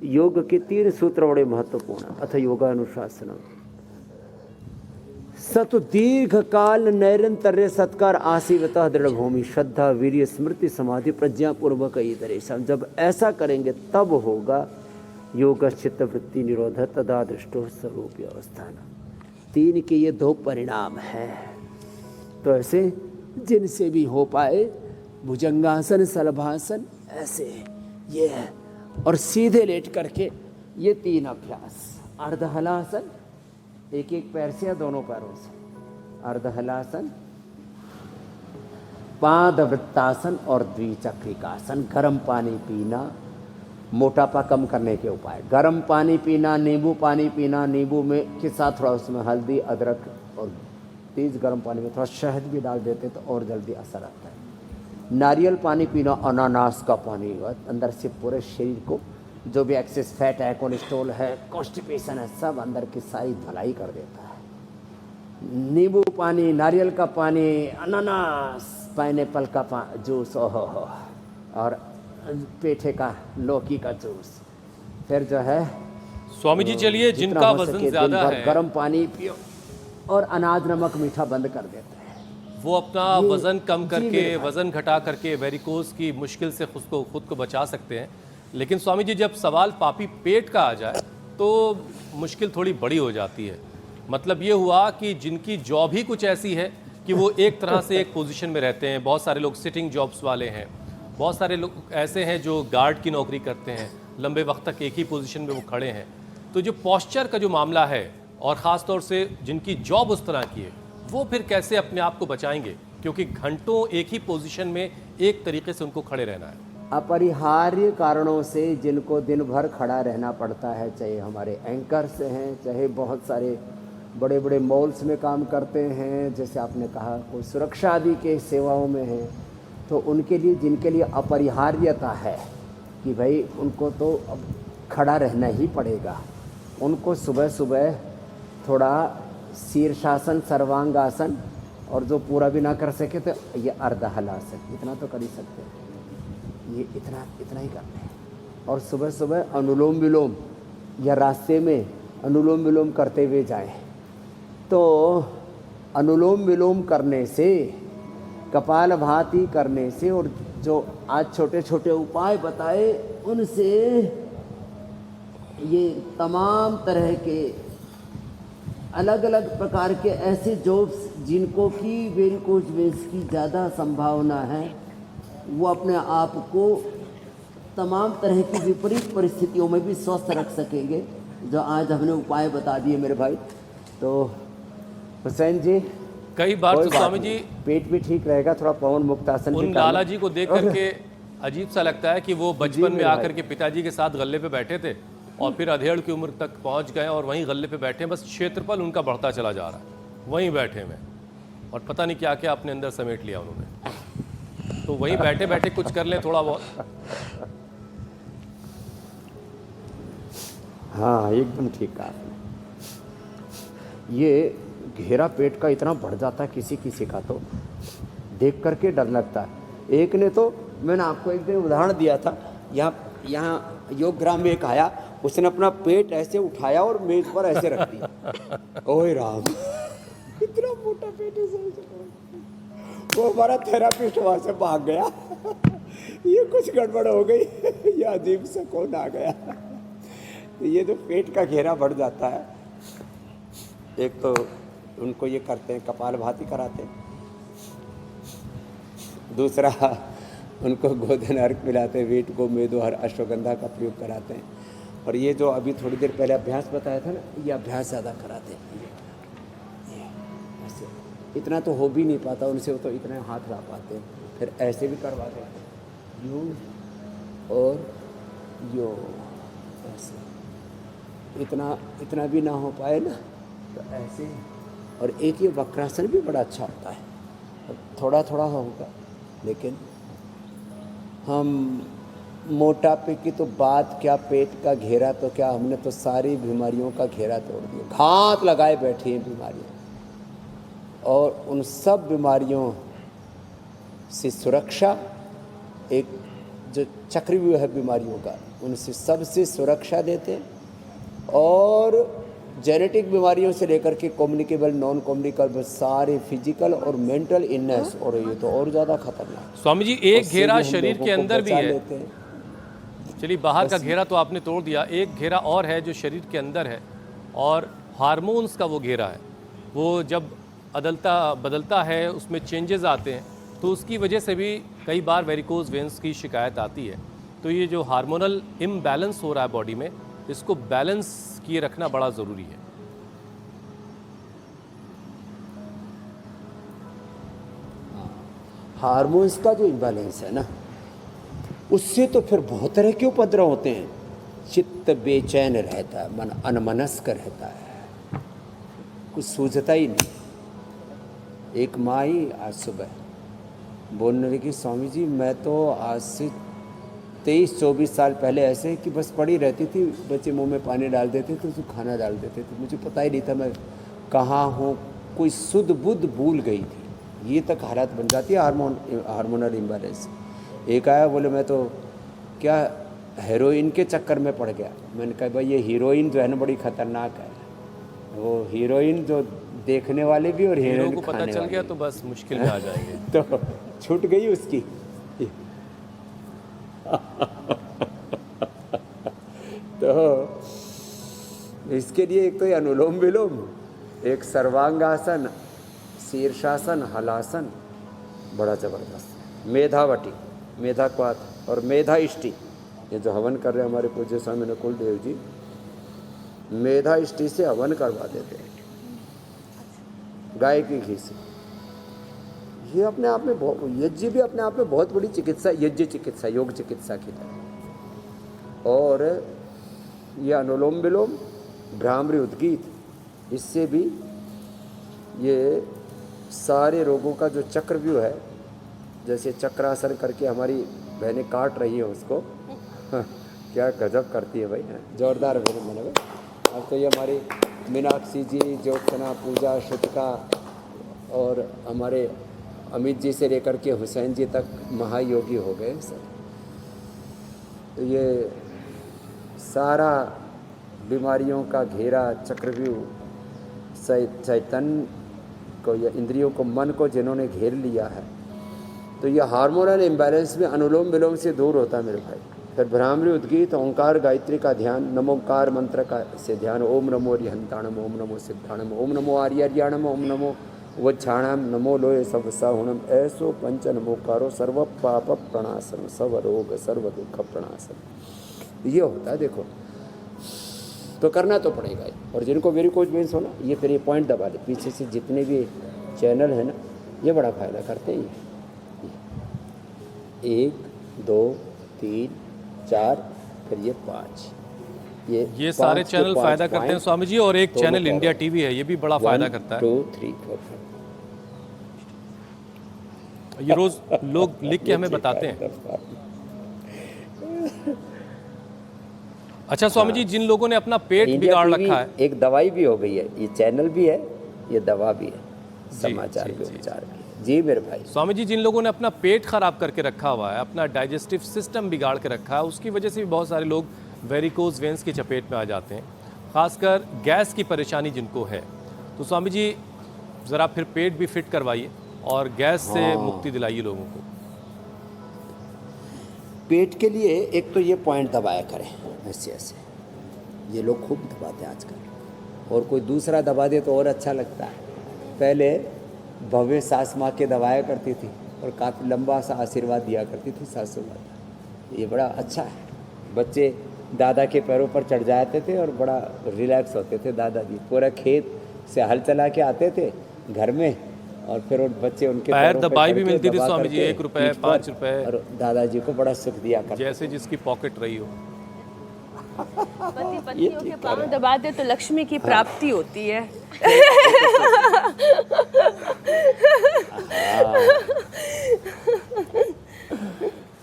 योग के 3 सूत्र बड़े महत्वपूर्ण। अथ योगानुशासनम सतु दीर्घ काल नैरंतर्य सत्कार आसीवतः दृढ़ भूमि श्रद्धा वीर्य स्मृति समाधि प्रज्ञा पूर्वक ईदरेशम। जब ऐसा करेंगे तब होगा योग चित्त वृत्ति निरोध तदा दृष्टो स्वरूप अवस्थान। 3 के ये 2 परिणाम हैं। तो ऐसे जिनसे भी हो पाए, भुजंगासन, शलभासन, ऐसे ये है। और सीधे लेट करके ये 3 अभ्यास, अर्धहलासन, एक एक पैर से या दोनों पैरों से, अर्धहलासन, पादवृत्तासन और द्विचक्रिकासन। गर्म पानी पीना, मोटापा कम करने के उपाय, गर्म पानी पीना, नींबू पानी पीना, नींबू में के साथ थोड़ा उसमें हल्दी, अदरक और तेज़ गर्म पानी में थोड़ा शहद भी डाल देते तो और जल्दी असर आता है। नारियल पानी पीना, अनानास का पानी अंदर से पूरे शरीर को जो भी एक्सेस फैट है, कोलेस्ट्रॉल है, कॉन्स्टिपेशन है, सब अंदर की सारी धलाई कर देता है। नींबू पानी, नारियल का पानी, अनानास, पाइनएप्पल का जूस, ओहो हो, और पेठे का, लौकी का जूस। फिर जो है स्वामी जी चलिए, जितना जिनका हो वजन सके ज्यादा दिन भर है गर्म पानी पियो और अनाज नमक मीठा बंद कर देते हैं। वो अपना ये- वजन कम जी करके, मेरे भाई। वजन घटा करके वेरिकोज की मुश्किल से खुद को बचा सकते हैं। लेकिन स्वामी जी जब सवाल पापी पेट का आ जाए तो मुश्किल थोड़ी बड़ी हो जाती है। मतलब ये हुआ कि जिनकी जॉब ही कुछ ऐसी है कि वो एक तरह से एक पोजीशन में रहते हैं। बहुत सारे लोग सिटिंग जॉब्स वाले हैं, बहुत सारे लोग ऐसे हैं जो गार्ड की नौकरी करते हैं, लंबे वक्त तक एक ही पोजीशन में वो खड़े हैं। तो जो पोस्चर का जो मामला है, और ख़ास तौर से जिनकी जॉब उस तरह की है, वो फिर कैसे अपने आप को बचाएंगे, क्योंकि घंटों एक ही पोजीशन में एक तरीके से उनको खड़े रहना है। अपरिहार्य कारणों से जिनको दिन भर खड़ा रहना पड़ता है, चाहे हमारे एंकर्स हैं, चाहे बहुत सारे बड़े बड़े मॉल्स में काम करते हैं, जैसे आपने कहा कोई सुरक्षा आदि के सेवाओं में है, तो उनके लिए, जिनके लिए अपरिहार्यता है कि भाई उनको तो अब खड़ा रहना ही पड़ेगा, उनको सुबह सुबह थोड़ा शीर्षासन, सर्वांगासन, और जो पूरा भी ना कर सके तो ये अर्ध हलासन, इतना तो कर ही सकते हैं। ये इतना ही करते हैं। और सुबह सुबह अनुलोम विलोम या रास्ते में अनुलोम विलोम करते हुए जाएं। तो अनुलोम विलोम करने से, कपालभाति करने से, और जो आज छोटे छोटे उपाय बताए उनसे ये तमाम तरह के अलग अलग प्रकार के ऐसे जॉब्स जिनको कि वेरिकोज वेन्स की ज़्यादा संभावना है, वो अपने आप को तमाम तरह की विपरीत परिस्थितियों में भी स्वस्थ रख सकेंगे, जो आज हमने उपाय बता दिए मेरे भाई। तो हुसैन जी, कई बार कोई तो बात स्वामी नहीं, जी पेट भी ठीक रहेगा, थोड़ा पवन मुक्तासन भी उन करना। लाला जी को देख करके अजीब सा लगता है कि वो बचपन में मेरे आकर भाई। के पिताजी के साथ गले पे बैठे थे और फिर अधेड़ की उम्र तक पहुंच गए और वहीं गले पे बैठे हैं, बस क्षेत्रफल उनका बढ़ता चला जा रहा है, वहीं बैठे हुए, और पता नहीं क्या क्या अपने अंदर समेट लिया उन्होंने। तो वहीं बैठे बैठे कुछ कर लें थोड़ा बहुत। हाँ, एकदम ठीक कहा आपने। ये घेरा पेट का इतना बढ़ जाता है किसी किसी का, तो देख करके डर लगता है। एक ने तो, मैंने आपको एक दिन उदाहरण दिया था, यहाँ योगग्राम में एक आया, उसने अपना पेट ऐसे उठाया और मेज पर ऐसे रख दिया। ओए राम, इतना मोटा पेट ऐसे, वो हमारा थेरापिस्ट वहाँ से भाग गया। ये कुछ गड़बड़ हो गई, ये अजीब सा कौन आ गया। तो ये जो पेट का घेरा बढ़ जाता है, एक तो उनको ये करते हैं, कपालभाति कराते हैं, दूसरा उनको गोधन अर्क पिलाते हैं, वीट को मेदोहर अश्वगंधा का प्रयोग कराते हैं, और ये जो अभी थोड़ी देर पहले अभ्यास बताया था ना, ये अभ्यास ज़्यादा कराते हैं। ये ऐसे इतना तो हो भी नहीं पाता उनसे, वो तो इतने हाथ ला पाते हैं, फिर ऐसे भी करवाते हैं, यूं और यो, ऐसे इतना भी ना हो पाए ना तो ऐसे। और एक ये वक्रासन भी बड़ा अच्छा होता है, थोड़ा थोड़ा होगा, लेकिन हम मोटापे की तो बात क्या, पेट का घेरा तो क्या, हमने तो सारी बीमारियों का घेरा तोड़ दिया, घात लगाए बैठी हैं बीमारियाँ, और उन सब बीमारियों से सुरक्षा, एक जो चक्रव्यूह है बीमारियों का, उनसे सबसे सुरक्षा देते हैं। और जेनेटिक बीमारियों से लेकर के कम्युनिकेबल, नॉन कम्युनिकेबल, सारे फिजिकल और मेंटल इलनेस, और ये तो और ज़्यादा खतरनाक। स्वामी जी एक उससे घेरा भी हम शरीर लोगों के को अंदर भी बचा है। लेते हैं। चलिए, बाहर का घेरा तो आपने तोड़ दिया, एक घेरा और है जो शरीर के अंदर है, और हार्मोन्स का वो घेरा है। वो जब बदलता है, उसमें चेंजेस आते हैं, तो उसकी वजह से भी कई बार वेरिकोज वेन्स की शिकायत आती है। तो ये जो हार्मोनल इम्बैलेंस हो रहा है बॉडी में, इसको बैलेंस किए रखना बड़ा ज़रूरी है। हार्मोन्स का जो इम्बैलेंस है ना, उससे तो फिर बहुत तरह के उपद्रव होते हैं। चित्त बेचैन रहता है, मन अनमनस्क रहता है, कुछ सूझता ही नहीं। एक माँ ही आज सुबह बोलने लगी, स्वामी जी मैं तो आज से 23-24 साल पहले ऐसे कि बस पड़ी रहती थी, बच्चे मुंह में पानी डाल देते थे, उसको खाना डाल देते थे, मुझे पता ही नहीं था मैं कहाँ हूँ, कोई सुध बुध भूल गई थी। ये तक हालत बन जाती है हार्मोनल इम्बैलेंस। एक आया बोले मैं तो क्या हेरोइन के चक्कर में पड़ गया। मैंने कहा भाई ये हीरोइन जो है ना बड़ी खतरनाक है, वो हीरोइन जो देखने वाले भी और हीरो हीरोइन को पता खाने चल वाले गया भी। तो बस मुश्किल में आ जाएंगे। तो छूट गई उसकी। तो इसके लिए एक तो ये अनुलोम विलोम, एक सर्वांगासन, शीर्षासन, हलासन, बड़ा जबरदस्त। मेधावटी, मेधाक्वात और मेधा इष्टि, ये जो हवन कर रहे हैं हमारे पूज्य स्वामी नकुल देव जी, मेधा इष्टि से हवन करवा देते हैं गाय के घी से। ये अपने आप में यज्ञ भी अपने आप में बहुत बड़ी चिकित्सा, यज्ञ चिकित्सा, योग चिकित्सा की तरह। और ये अनुलोम विलोम, भ्रामरी उद्गीत, इससे भी ये सारे रोगों का जो चक्रव्यूह है, जैसे चक्रासन करके हमारी बहनें काट रही हैं उसको, क्या गजब करती है भाई, जोरदार भजन बने भाई। अब तो ये हमारी मीनाक्षी जी, ज्योत्सना, पूजा, श्रुतिका और हमारे अमित जी से लेकर के हुसैन जी तक महायोगी हो गए सब। तो ये सारा बीमारियों का घेरा चक्रव्यूह, चैतन्य को या इंद्रियों को, मन को जिन्होंने घेर लिया है, तो ये हार्मोनल इम्बैलेंस में अनुलोम विलोम से दूर होता है मेरे भाई। फिर भ्रामरी उद्गीत, ओंकार गायत्री का ध्यान, नमोकार मंत्र का से ध्यान, ओम नमो रिहंताणम, ओम नमो सिद्धाणम, ओम नमो आर्यार्याणम, ओम नमो वच्छाणम, नमो लोय सब साहुणम, ऐसो पंच नमोकारो सर्व पाप प्रणाशन, सर्व रोग सर्व दुख प्रणाशन। ये होता है देखो, तो करना तो पड़ेगा। और जिनको वेरिकोज वेन्स हो ना, ये फिर ये पॉइंट दबा दे, पीछे से जितने भी चैनल है ना, ये बड़ा फायदा करते हैं। 1 2 3 4 फिर ये 5, ये सारे चैनल फायदा करते हैं स्वामी जी। और एक चैनल इंडिया टीवी है, ये भी बड़ा फायदा करता है। 2 3 4 ये रोज लोग लिख के हमें बताते हैं। अच्छा स्वामी जी, जिन लोगों ने अपना पेट बिगाड़ रखा है, एक दवाई भी हो गई है, ये चैनल भी है, ये दवा भी है, समाचार भी, उपचार भी। जी मेरे भाई। स्वामी जी, जिन लोगों ने अपना पेट खराब करके रखा हुआ है, अपना डाइजेस्टिव सिस्टम बिगाड़ के रखा है, उसकी वजह से भी बहुत सारे लोग वेरिकोज वेन्स की चपेट में आ जाते हैं, खासकर गैस की परेशानी जिनको है। तो स्वामी जी ज़रा फिर पेट भी फिट करवाइए और गैस से मुक्ति दिलाइए लोगों को। पेट के लिए एक तो ये पॉइंट दबाया करें, ऐसे ऐसे, ये लोग खूब दबाते हैं आजकल, और कोई दूसरा दबा दे तो और अच्छा लगता है। पहले भव्य सास माँ के दबाया करती थी और काफ़ी लंबा सा आशीर्वाद दिया करती थी सासू माँ। ये बड़ा अच्छा है। बच्चे दादा के पैरों पर चढ़ जाते थे और बड़ा रिलैक्स होते थे दादाजी। पूरा खेत से हल चला के आते थे घर में, और फिर उन बच्चे उनके पैर दबाई भी मिलती थी स्वामी जी, 1 रुपए 5 रुपए, और दादाजी को बड़ा सुख दिया करते। जैसे जिसकी पॉकेट रही हो। पति पत्नियों के पांव दबा दे तो लक्ष्मी की प्राप्ति होती है।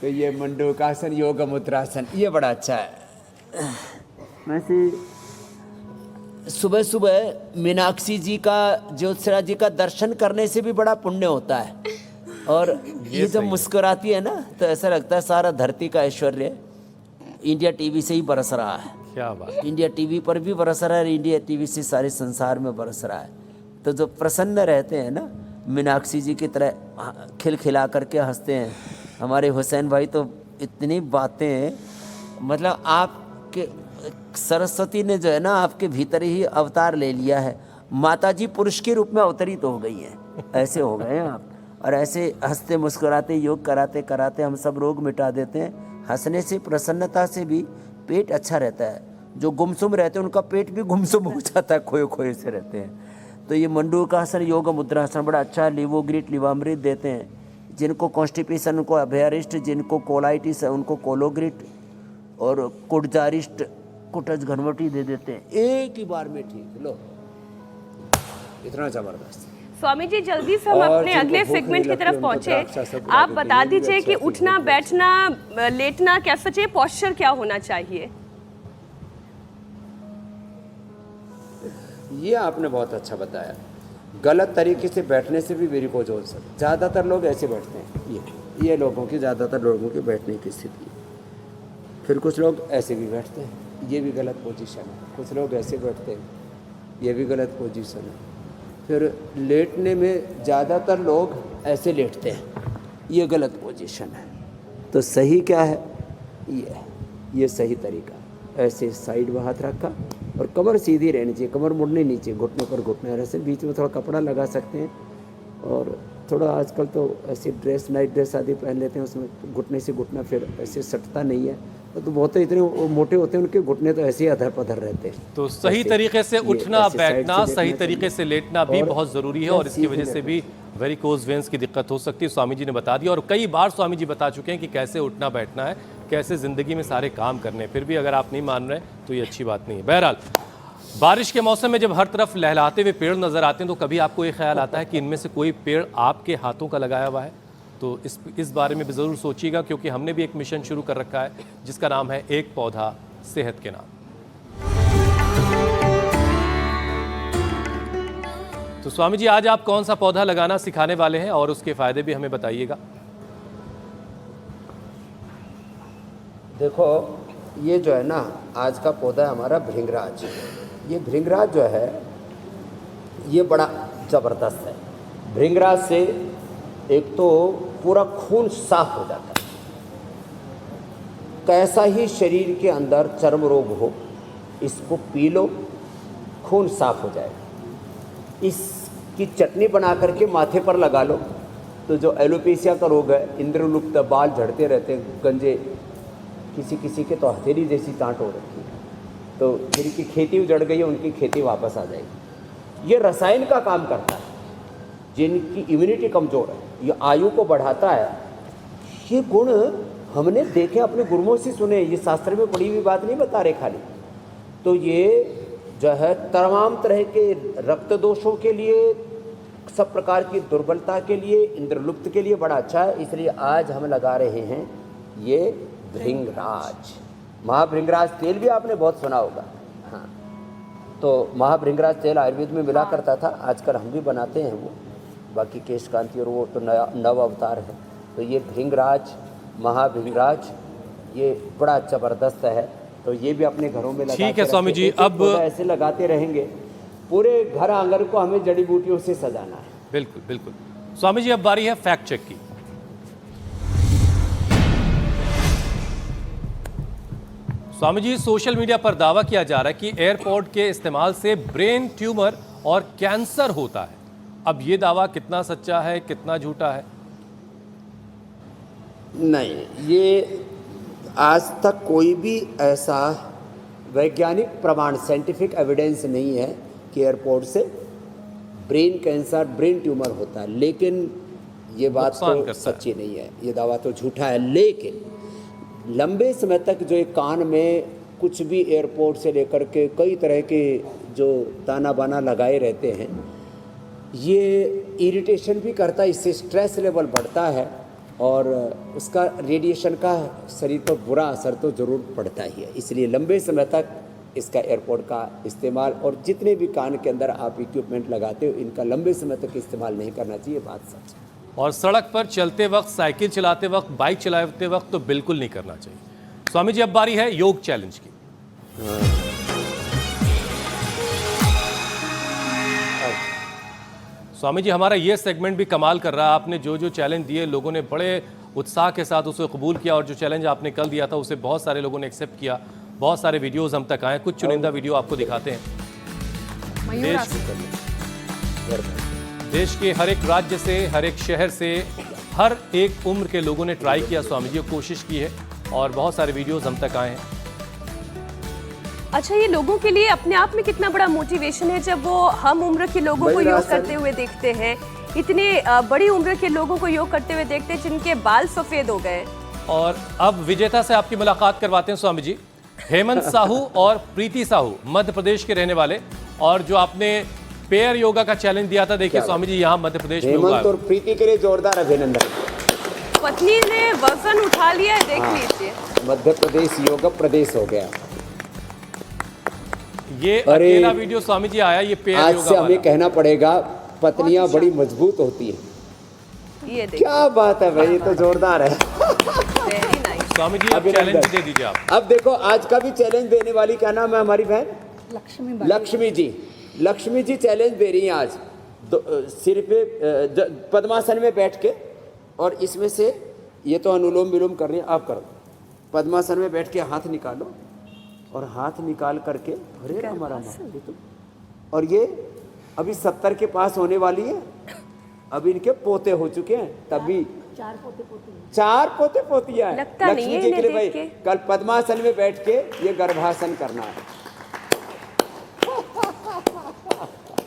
तो ये मंडूकासन, योग मुद्रासन, ये बड़ा अच्छा है। वैसे सुबह सुबह मीनाक्षी जी का, ज्योत्सना जी का दर्शन करने से भी बड़ा पुण्य होता है। और ये जब मुस्कुराती है ना, तो ऐसा लगता है सारा धरती का ऐश्वर्य इंडिया टीवी से ही बरस रहा है। क्या बात। इंडिया टीवी पर भी बरस रहा है, इंडिया टीवी से सारे संसार में बरस रहा है। तो जो प्रसन्न रहते हैं ना, मीनाक्षी जी की तरह खिलखिला करके हंसते हैं। हमारे हुसैन भाई तो इतनी बातें, मतलब आपके सरस्वती ने जो है ना आपके भीतर ही अवतार ले लिया है। माता जी पुरुष के रूप में अवतरित हो गई हैं, ऐसे हो गए हैं आप। और ऐसे हंसते मुस्कुराते योग कराते कराते हम सब रोग मिटा देते हैं। हंसने से, प्रसन्नता से भी पेट अच्छा रहता है। जो गुमसुम रहते हैं उनका पेट भी गुमसुम हो जाता है, खोए खोए से रहते हैं। तो ये मंडूकासन, योग मुद्रासन बड़ा अच्छा है। लिवोग्रिट, लिवामृत देते हैं, जिनको कॉन्स्टिपेशन उनको अभ्यारिष्ट, जिनको कोलाइटिस है उनको कोलोग्रिट, और कुटजारिष्ट कुटज घनवटी दे देते हैं, एक ही बार में ठीक। लो इतना जबरदस्त। स्वामी जी जल्दी से हम अपने अगले सेगमेंट की तरफ पहुंचे। आप बता दीजिए कि उठना, बैठना, लेटना कैसा चाहिए, पोस्चर क्या होना चाहिए? ये आपने बहुत अच्छा बताया। गलत तरीके से बैठने से भी वेरिकोज हो सकता है। ज़्यादातर लोग ऐसे बैठते हैं, ये लोगों की, ज़्यादातर लोगों की बैठने की स्थिति है। फिर कुछ लोग ऐसे भी बैठते हैं, ये भी गलत पोजीशन है। कुछ लोग ऐसे बैठते हैं, ये भी गलत पोजीशन है। फिर लेटने में ज़्यादातर लोग ऐसे लेटते हैं, ये गलत पोजीशन है। तो सही क्या है? ये सही तरीका। ऐसे साइड में हाथ रखा और कमर सीधी रहनी चाहिए, कमर मुड़नी नीचे, घुटने पर घुटने, ऐसे बीच में थोड़ा कपड़ा लगा सकते हैं। और थोड़ा आजकल तो ऐसी ड्रेस, नाइट ड्रेस आदि पहन लेते हैं, उसमें घुटने से घुटना फिर ऐसे सटता नहीं है। तो बहुत इतने मोटे होते हैं, उनके घुटने तो ऐसे ही अधर पधर रहते हैं। तो सही तरीके से उठना, बैठना, सही तरीके से लेटना भी बहुत ज़रूरी है, और इसकी वजह से भी वेरिकोज वेन्स की दिक्कत हो सकती है। स्वामी जी ने बता दिया, और कई बार स्वामी जी बता चुके हैं कि कैसे उठना बैठना है, कैसे ज़िंदगी में सारे काम करने हैं। फिर भी अगर आप नहीं मान रहे तो ये अच्छी बात नहीं है। बहरहाल, बारिश के मौसम में जब हर तरफ लहलहाते हुए पेड़ नज़र आते हैं तो कभी आपको ये ख्याल आता है कि इनमें से कोई पेड़ आपके हाथों का लगाया हुआ है? तो इस बारे में भी ज़रूर सोचिएगा, क्योंकि हमने भी एक मिशन शुरू कर रखा है जिसका नाम है एक पौधा सेहत के नाम। तो स्वामी जी, आज आप कौन सा पौधा लगाना सिखाने वाले हैं और उसके फ़ायदे भी हमें बताइएगा। देखो, ये जो है ना, आज का पौधा है हमारा भृंगराज। ये भृंगराज जो है ये बड़ा ज़बरदस्त है। भृंगराज से एक तो पूरा खून साफ हो जाता है। कैसा ही शरीर के अंदर चर्म रोग हो, इसको पी लो, खून साफ हो जाएगा। इसकी चटनी बना करके माथे पर लगा लो, तो जो एलोपेशिया का रोग है, इंद्रलुप्त, बाल झड़ते रहते हैं, गंजे, किसी किसी के तो हथेली जैसी टाँट हो रखी है, तो जिनकी खेती उजड़ गई है उनकी खेती वापस आ जाएगी। ये रसायन का काम करता है। जिनकी इम्यूनिटी कमज़ोर है, ये आयु को बढ़ाता है। ये गुण हमने देखे, अपने गुरुओं से सुने, ये शास्त्र में पढ़ी हुई बात नहीं बता रहे खाली। तो ये जो है तमाम तरह के रक्त दोषों के लिए, सब प्रकार की दुर्बलता के लिए, इंद्रलुप्त के लिए बड़ा अच्छा है। इसलिए आज हम लगा रहे हैं ये भृंगराज। महाभृंगराज तेल भी आपने बहुत सुना होगा। हाँ, तो महाभृंगराज तेल आयुर्वेद में मिला करता था, आजकल हम भी बनाते हैं वो। बाकी केश कांति और वो तो नव अवतार है। तो ये भृंगराज, महाभृंगराज, ये बड़ा ज़बरदस्त है। तो ये भी अपने घरों में लगा। ठीक है स्वामी जी, अब ऐसे लगाते रहेंगे, पूरे घर आंगन को हमें जड़ी बूटियों से सजाना है। बिल्कुल बिल्कुल। स्वामी जी, अब बारी है फैक्ट चेक की। स्वामी जी, सोशल मीडिया पर दावा किया जा रहा है कि एयरपोर्ट के इस्तेमाल से ब्रेन ट्यूमर और कैंसर होता है। अब ये दावा कितना सच्चा है, कितना झूठा है? नहीं, ये आज तक कोई भी ऐसा वैज्ञानिक प्रमाण, साइंटिफिक एविडेंस नहीं है कि एयरपोर्ट से ब्रेन कैंसर, ब्रेन ट्यूमर होता है। लेकिन ये बात तो सच्ची नहीं है, ये दावा तो झूठा है। लेकिन लंबे समय तक जो एक कान में कुछ भी एयरपोर्ट से लेकर के कई तरह के जो ताना बाना लगाए रहते हैं, ये इरिटेशन भी करता है, इससे स्ट्रेस लेवल बढ़ता है और उसका रेडिएशन का शरीर पर बुरा असर तो ज़रूर पड़ता ही है। इसलिए लंबे समय तक इसका एयरपोर्ट का इस्तेमाल, और जितने भी कान के अंदर आप इक्विपमेंट लगाते हो, इनका लंबे समय तक इस्तेमाल नहीं करना चाहिए, बात सच है। और सड़क पर चलते वक्त, साइकिल चलाते वक्त, बाइक चलाते वक्त तो बिल्कुल नहीं करना चाहिए। स्वामी जी, अब बारी है योग चैलेंज की। स्वामी जी, हमारा ये सेगमेंट भी कमाल कर रहा है। आपने जो जो चैलेंज दिए, लोगों ने बड़े उत्साह के साथ उसे कबूल किया, और जो चैलेंज आपने कल दिया था उसे बहुत सारे लोगों ने एक्सेप्ट किया। बहुत सारे वीडियोस हम तक आए, कुछ चुनिंदा वीडियो आपको दिखाते हैं। देश के हर एक राज्य से, हर एक शहर से, हर एक उम्र के लोगों ने ट्राई किया, स्वामी जी, कोशिश की है, और बहुत सारे वीडियोस हम तक आए हैं। अच्छा, ये लोगों के लिए अपने आप में कितना बड़ा मोटिवेशन है जब वो हम उम्र के लोगों को योग करते हुए देखते हैं। इतने बड़ी उम्र के लोगों को योग करते हुए देखते हैं जिनके बाल सफेद हो गए। और अब विजेता से आपकी मुलाकात करवाते हैं स्वामी जी। हेमंत साहू और प्रीति साहू मध्य प्रदेश के रहने वाले, और जो आपने पेयर योगा का चैलेंज दिया था, देखिए स्वामी जी यहाँ मध्य प्रदेश में हुआ हेमंत और प्रीति के लिए जोरदार अभिनंदन। पत्नी ने वजन उठा लिया है, देख लीजिए। मध्य प्रदेश योग प्रदेश हो गया। ये अरे, अकेला वीडियो स्वामी जी आया, ये पेयर आज योगा से वाला। हमें कहना पड़ेगा पत्नियां बड़ी मजबूत होती है। ये देखिए, क्या बात है भाई, ये तो जोरदार है। Very nice. स्वामी जी अब अभिनंदन। चैलेंज दे दीजिए आप। अब देखो आज का भी चैलेंज देने वाली, क्या नाम है हमारी बहन? लक्ष्मी जी। लक्ष्मी जी चैलेंज दे रही हैं आज। सिर पे पद्मासन में बैठ के, और इसमें से ये तो अनुलोम विलोम कर रही हैं, आप करो। पद्मासन में बैठ के हाथ निकालो, और हाथ निकाल करके अरे हमारा तो, और ये अभी 70 के पास होने वाली है। अभी इनके पोते हो चुके हैं, तभी 4 पोते पोतियां हैं। लगता नहीं लक्ष्मी है जी के लिए इन्हें भाई देख के। कल पद्मासन में बैठ के ये गर्भासन करना है।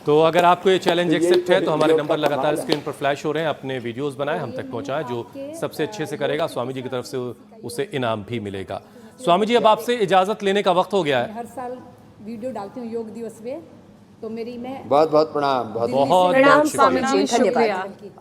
तो अगर आपको ये चैलेंज तो यही एक्सेप्ट है तो तो हमारे योग नंबर का लगातार कमाल है। स्क्रीन पर फ्लैश हो रहे हैं। अपने वीडियोस बनाएं, हम तक पहुंचाएं। जो सबसे अच्छे से करेगा स्वामी जी की तरफ से उसे इनाम भी मिलेगा। स्वामी जी अब आपसे इजाजत लेने का वक्त हो गया है। हर साल वीडियो डालती हूँ योग दिवस पे, तो मैं बहुत बहुत प्रणाम। बहुत बहुत प्रणाम बहुत स्वामी शुक्रिया। जी, धन्यवाद।